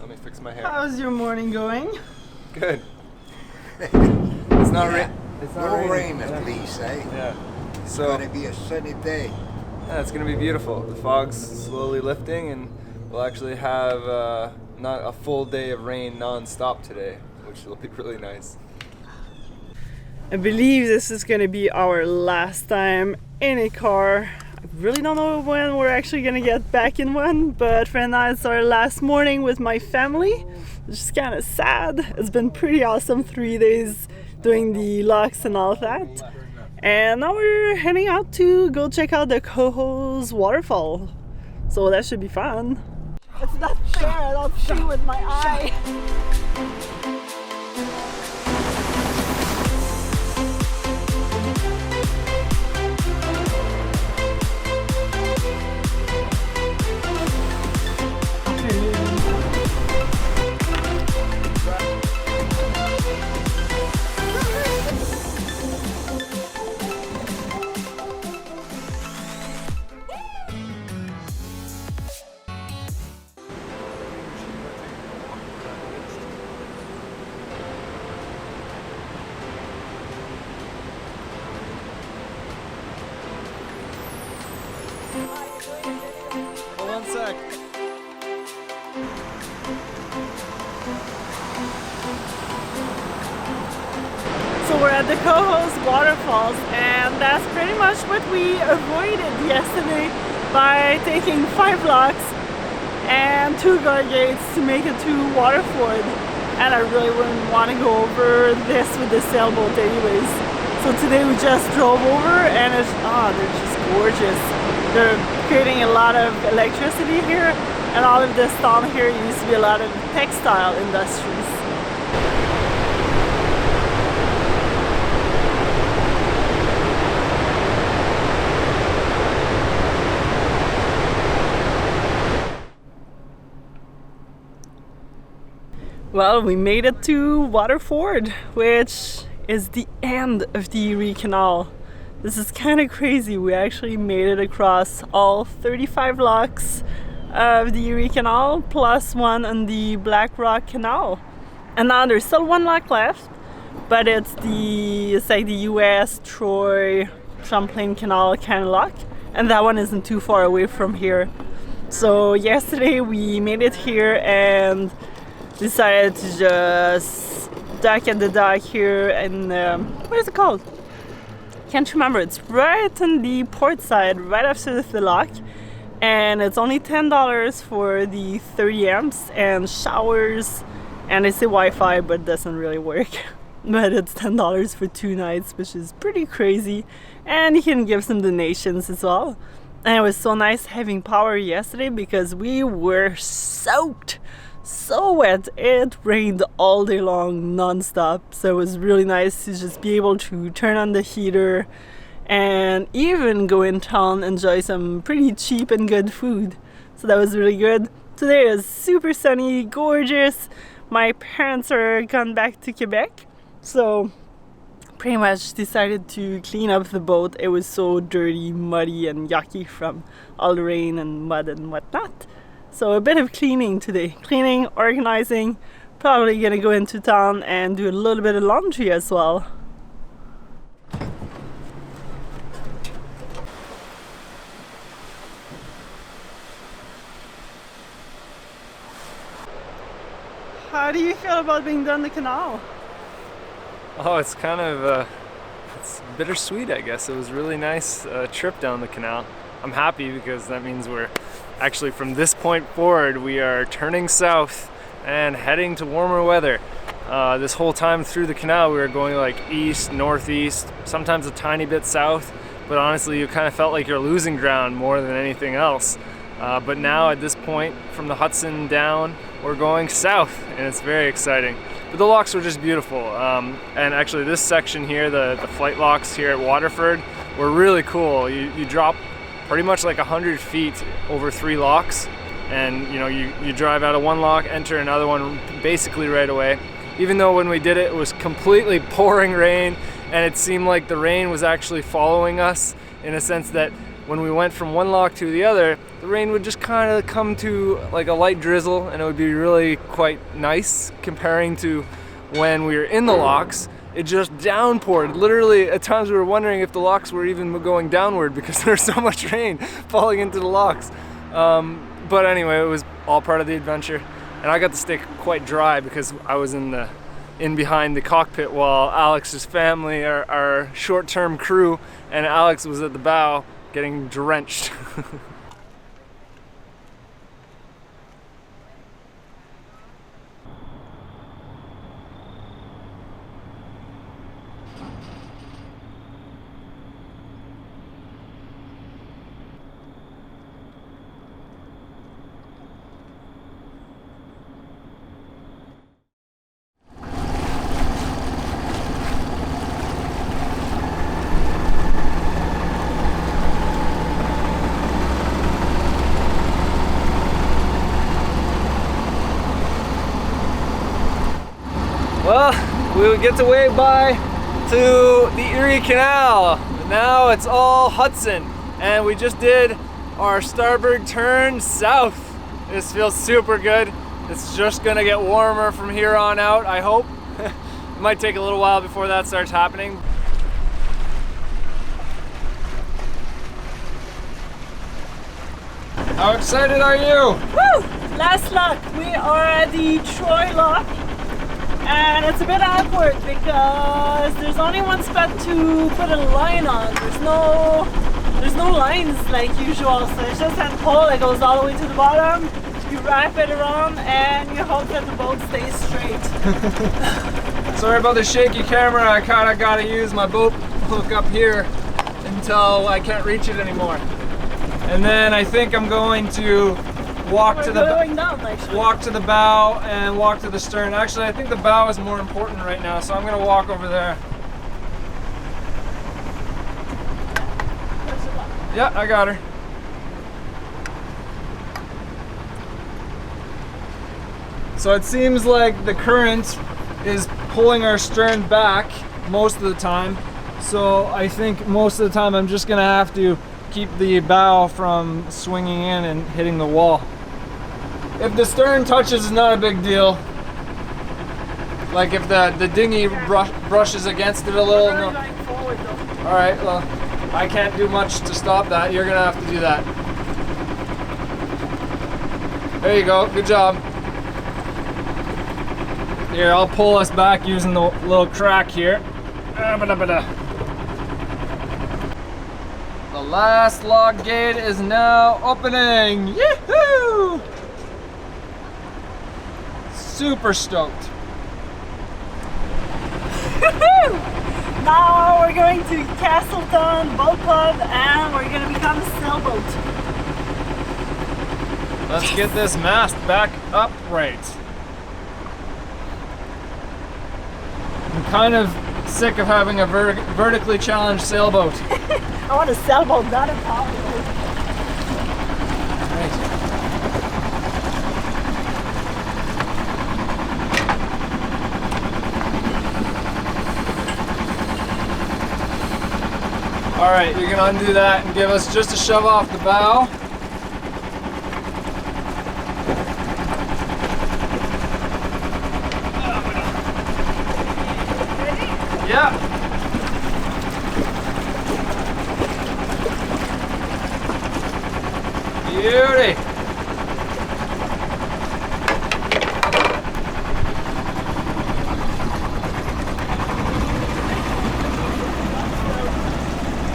Let me fix my hair. How's your morning going? Good. It's not rain. It's not No raining. rain at least, eh? Yeah. It's So gonna be a sunny day. yeah, it's gonna be beautiful. The fog's slowly lifting, and we'll actually have not a full day of rain non-stop today, which will be really nice. I believe this is gonna be our last time in a car. I really don't know when we're actually gonna get back in one, but right now it's our last morning with my family, which is kind of sad. It's been pretty awesome 3 days doing the locks and all that. And now we're heading out to go check out the Cohoes waterfall. So that should be fun. It's not fair, I don't see with my eye. One sec. So we're at the Cohoes waterfalls, and that's pretty much what we avoided yesterday by taking 5 locks and 2 guard gates to make it to Waterford. And I really wouldn't want to go over this with the sailboat anyways. So today we just drove over, and it's, they're just gorgeous. They're creating a lot of electricity here, and all of this town here used to be a lot of textile industries. Well, we made it to Waterford, which is the end of the Erie Canal. This is kind of crazy. We actually made it across all 35 locks of the Erie Canal plus one on the Black Rock Canal. And now there's still 1 lock left, but it's like the US Troy Champlain Canal kind of lock, and that one isn't too far away from here. So yesterday we made it here and decided to just dock at the dock here, and what is it called? Can't remember. It's right on the port side, right after the lock, and it's only $10 for the 30 amps and showers, and they say Wi-Fi, but it doesn't really work. But it's $10 for 2 nights, which is pretty crazy, and you can give some donations as well. And it was so nice having power yesterday because we were soaked. So wet. It rained all day long non-stop, so it was really nice to just be able to turn on the heater and even go in town, enjoy some pretty cheap and good food. So that was really good. Today is super sunny, gorgeous. My parents are gone back to Quebec, so pretty much decided to clean up the boat. It was so dirty, muddy and yucky from all the rain and mud and whatnot. So a bit of cleaning today. Cleaning, organizing, probably gonna go into town and do a little bit of laundry as well. How do you feel about being done the canal? Oh, it's kind of it's bittersweet, I guess. It was really nice trip down the canal. I'm happy because that means we're actually, from this point forward, we are turning south and heading to warmer weather. This whole time through the canal we were going like east, northeast, sometimes a tiny bit south, but honestly you kind of felt like you're losing ground more than anything else. But now at this point, from the Hudson down, we're going south, and it's very exciting. But the locks were just beautiful. And actually this section here, the flight locks here at Waterford, were really cool. You drop pretty much like 100 feet over 3 locks, and you drive out of one lock, enter another one basically right away. Even though when we did it, it was completely pouring rain, and it seemed like the rain was actually following us, in a sense that when we went from one lock to the other, the rain would just kind of come to like a light drizzle, and it would be really quite nice comparing to when we were in the locks. It just downpoured. Literally, at times we were wondering if the locks were even going downward because there was so much rain falling into the locks. But anyway, it was all part of the adventure. And I got to stay quite dry because I was in behind the cockpit while Alex's family, our short-term crew, and Alex was at the bow getting drenched. Well, we would get to wave bye to the Erie Canal. Now it's all Hudson, and we just did our starboard turn south. This feels super good. It's just gonna get warmer from here on out, I hope. It might take a little while before that starts happening. How excited are you? Woo! Last lock. We are at the Troy lock. And it's a bit awkward because there's only one spot to put a line on. There's no lines like usual, so it's just that pole that goes all the way to the bottom. You wrap it around and you hope that the boat stays straight. Sorry about the shaky camera. I kind of got to use my boat hook up here until I can't reach it anymore. And then I think I'm going to walk to the bow and walk to the stern. Actually, I think the bow is more important right now, so I'm gonna walk over there. Yeah, I got her. So it seems like the current is pulling our stern back most of the time. So I think most of the time I'm just gonna have to keep the bow from swinging in and hitting the wall. If the stern touches, it's not a big deal. Like if the dinghy brushes against it a little. No. All right, well, I can't do much to stop that. You're gonna have to do that. There you go, good job. Here, I'll pull us back using the little crack here. The last log gate is now opening. Yee-hoo! Super stoked. Now we're going to Castleton Boat Club and we're going to become a sailboat. Let's get this mast back upright. I'm kind of sick of having a vertically challenged sailboat. I want a sailboat, not a powerboat. Right. All right, you're gonna undo that and give us just a shove off the bow. Ready? Yeah. Beauty.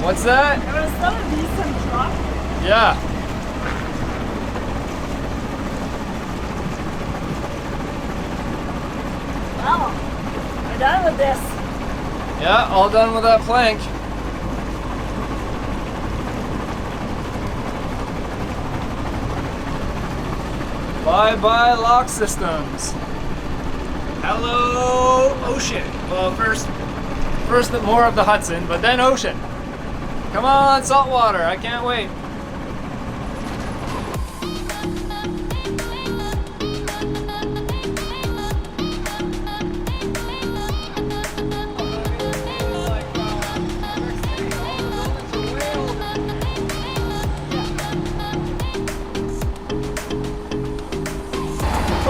What's that? It was still a decent drop. Yeah. Well, we're done with this. Yeah, all done with that plank. Bye-bye lock systems. Hello, ocean. Well, first more of the Hudson, but then ocean. Come on, saltwater, I can't wait.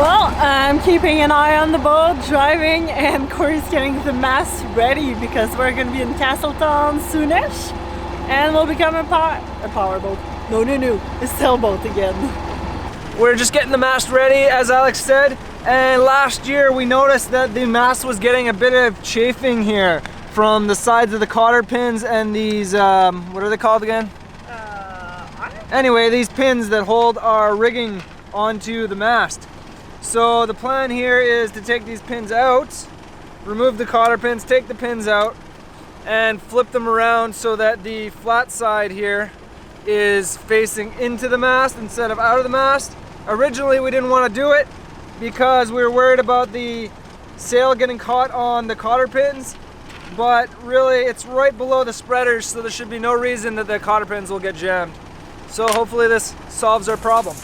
Well, I'm keeping an eye on the boat, driving, and Corey's getting the mast ready because we're going to be in Castleton soonish, and we'll become a powerboat. No, a sailboat again. We're just getting the mast ready, as Alex said, and last year we noticed that the mast was getting a bit of chafing here from the sides of the cotter pins and these, what are they called again? Anyway, these pins that hold our rigging onto the mast. So the plan here is to take these pins out, remove the cotter pins, take the pins out, and flip them around so that the flat side here is facing into the mast instead of out of the mast. Originally we didn't want to do it because we were worried about the sail getting caught on the cotter pins, but really it's right below the spreaders, so there should be no reason that the cotter pins will get jammed. So hopefully this solves our problem.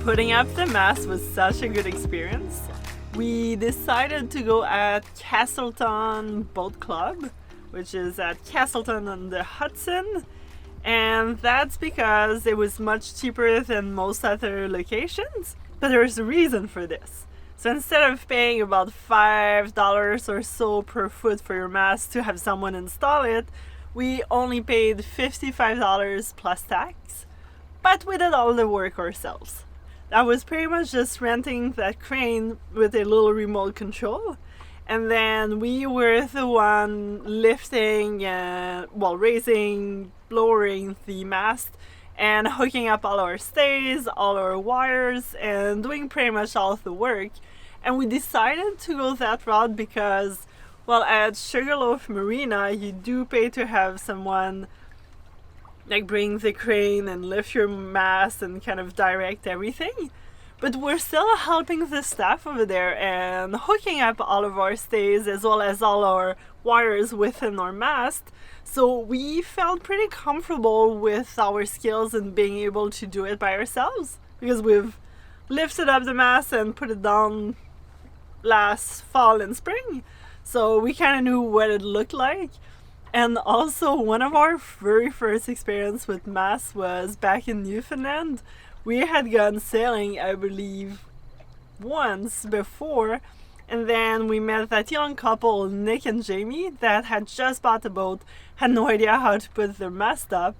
Putting up the mast was such a good experience. We decided to go at Castleton Boat Club, which is at Castleton-on-the-Hudson, and that's because it was much cheaper than most other locations, but there's a reason for this. So instead of paying about $5 or so per foot for your mast to have someone install it, we only paid $55 plus tax, but we did all the work ourselves. I was pretty much just renting that crane with a little remote control, and then we were the one lifting, raising, lowering the mast, and hooking up all our stays, all our wires, and doing pretty much all of the work. And we decided to go that route because, well, at Sugarloaf Marina, you do pay to have someone like bring the crane and lift your mast and kind of direct everything, but we're still helping the staff over there and hooking up all of our stays as well as all our wires within our mast. So we felt pretty comfortable with our skills and being able to do it by ourselves because we've lifted up the mast and put it down last fall and spring, so we kind of knew what it looked like. And also, one of our very first experience with Mast was back in Newfoundland. We had gone sailing, I believe, once before, and then we met that young couple, Nick and Jamie, that had just bought a boat, had no idea how to put their mast up,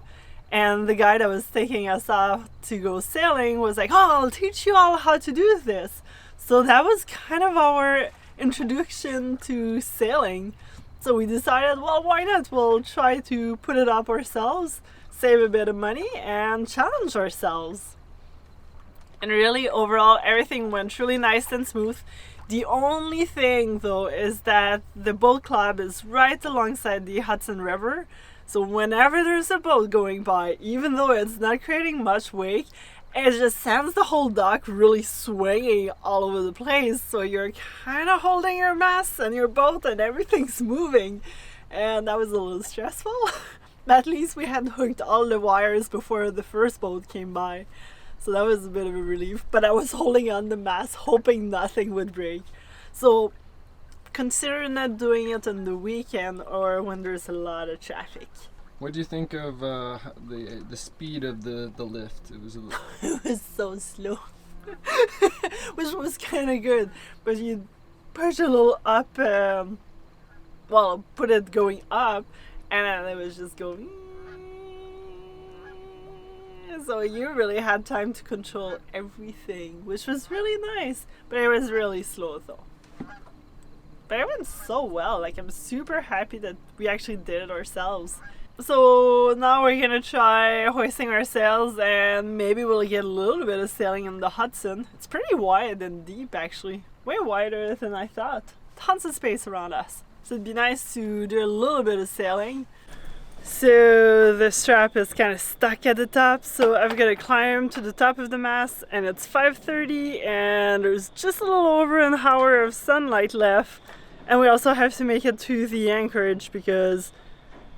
and the guy that was taking us off to go sailing was like, "Oh, I'll teach you all how to do this." So that was kind of our introduction to sailing. So we decided, well, why not? We'll try to put it up ourselves, save a bit of money, and challenge ourselves. And really, overall, everything went really nice and smooth. The only thing, though, is that the boat club is right alongside the Hudson River. So whenever there's a boat going by, even though it's not creating much wake, it just sends the whole dock really swinging all over the place, so you're kind of holding your mast and your boat and everything's moving, and that was a little stressful. But at least we had hooked all the wires before the first boat came by, so that was a bit of a relief. But I was holding on the mast hoping nothing would break. So consider not doing it on the weekend or when there's a lot of traffic. What do you think of the speed of the lift? It was it was so slow, which was kind of good. But you push a little up, put it going up, and then it was just going. So you really had time to control everything, which was really nice. But it was really slow though. But it went so well. Like, I'm super happy that we actually did it ourselves. So now we're gonna try hoisting our sails, and maybe we'll get a little bit of sailing in the Hudson. It's pretty wide and deep, actually. Way wider than I thought. Tons of space around us. So it'd be nice to do a little bit of sailing. So the strap is kind of stuck at the top, so I've got to climb to the top of the mast, and it's 5:30 and there's just a little over an hour of sunlight left, and we also have to make it to the anchorage because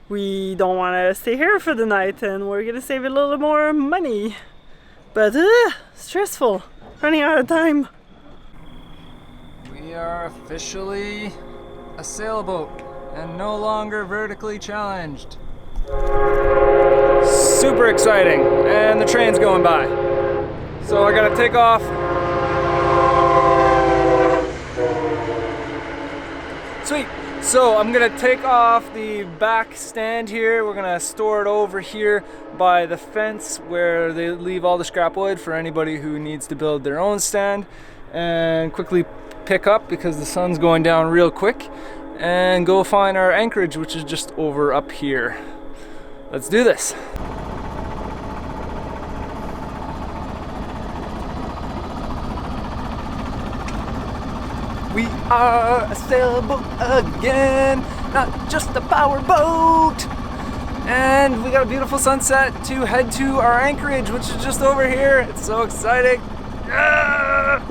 we don't want to stay here for the night and we're gonna save a little more money. But stressful, running out of time. We are officially a sailboat and no longer vertically challenged. Super exciting, and the train's going by. So I gotta take off. Sweet. So I'm gonna take off the back stand here. We're gonna store it over here by the fence where they leave all the scrap wood for anybody who needs to build their own stand, and quickly pick up because the sun's going down real quick, and go find our anchorage, which is just over up here. Let's do this. We are a sailboat again, not just a power boat. And we got a beautiful sunset to head to our anchorage, which is just over here. It's so exciting. Ah!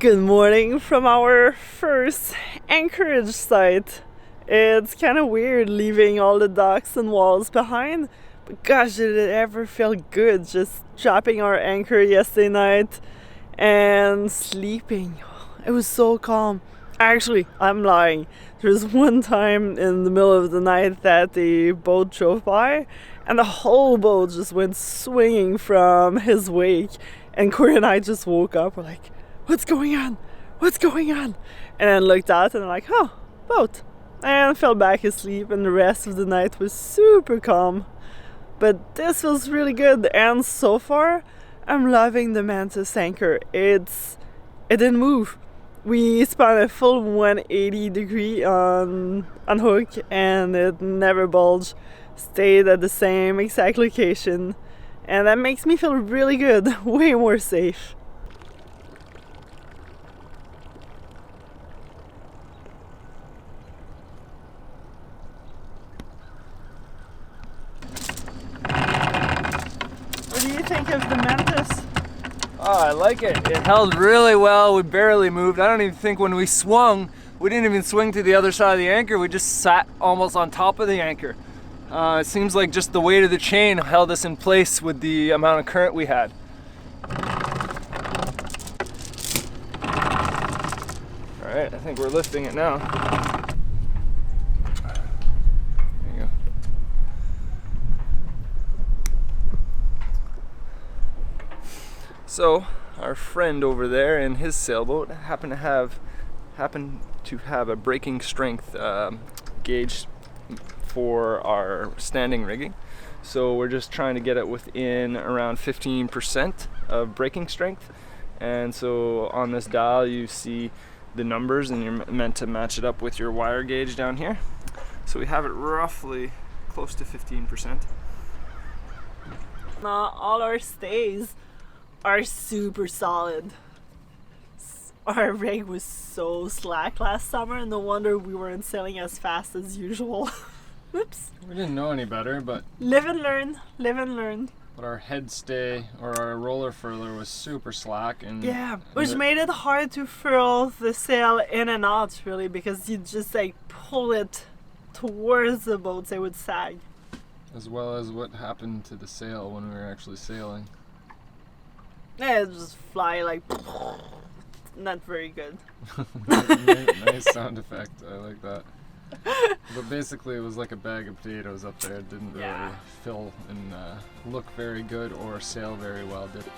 Good morning from our first anchorage site. It's kind of weird leaving all the docks and walls behind, but gosh, did it ever feel good just dropping our anchor yesterday night and sleeping. It was so calm. Actually, I'm lying. There was one time in the middle of the night that the boat drove by and the whole boat just went swinging from his wake, and Corey and I just woke up. We're like, what's going on? What's going on? And then looked out and I'm like, oh, boat. And fell back asleep, and the rest of the night was super calm. But this feels really good, and so far I'm loving the Mantis anchor. It didn't move. We spun a full 180 degree on hook and it never bulged. Stayed at the same exact location, and that makes me feel really good, way more safe. What do you think of the Mantis? Oh, I like it. It held really well. We barely moved. I don't even think when we swung, we didn't even swing to the other side of the anchor. We just sat almost on top of the anchor. It seems like just the weight of the chain held us in place with the amount of current we had. All right, I think we're lifting it now. There you go. So our friend over there in his sailboat happened to have a breaking strength gauge for our standing rigging. So we're just trying to get it within around 15% of breaking strength. And so on this dial you see the numbers, and you're meant to match it up with your wire gauge down here. So we have it roughly close to 15%. All our stays are super solid. Our rig was so slack last summer, no wonder we weren't sailing as fast as usual. Whoops. We didn't know any better, but Live and learn, live and learn. But our head stay or our roller furler was super slack, and Yeah, which made it hard to furl the sail in and out, really, because you just like pull it towards the boat, so it would sag. as well as what happened to the sail when we were actually sailing. Yeah, it just fly like not very good. Nice sound effect. I like that. But basically, it was like a bag of potatoes up there. It didn't really fill and look very good or sail very well, did it?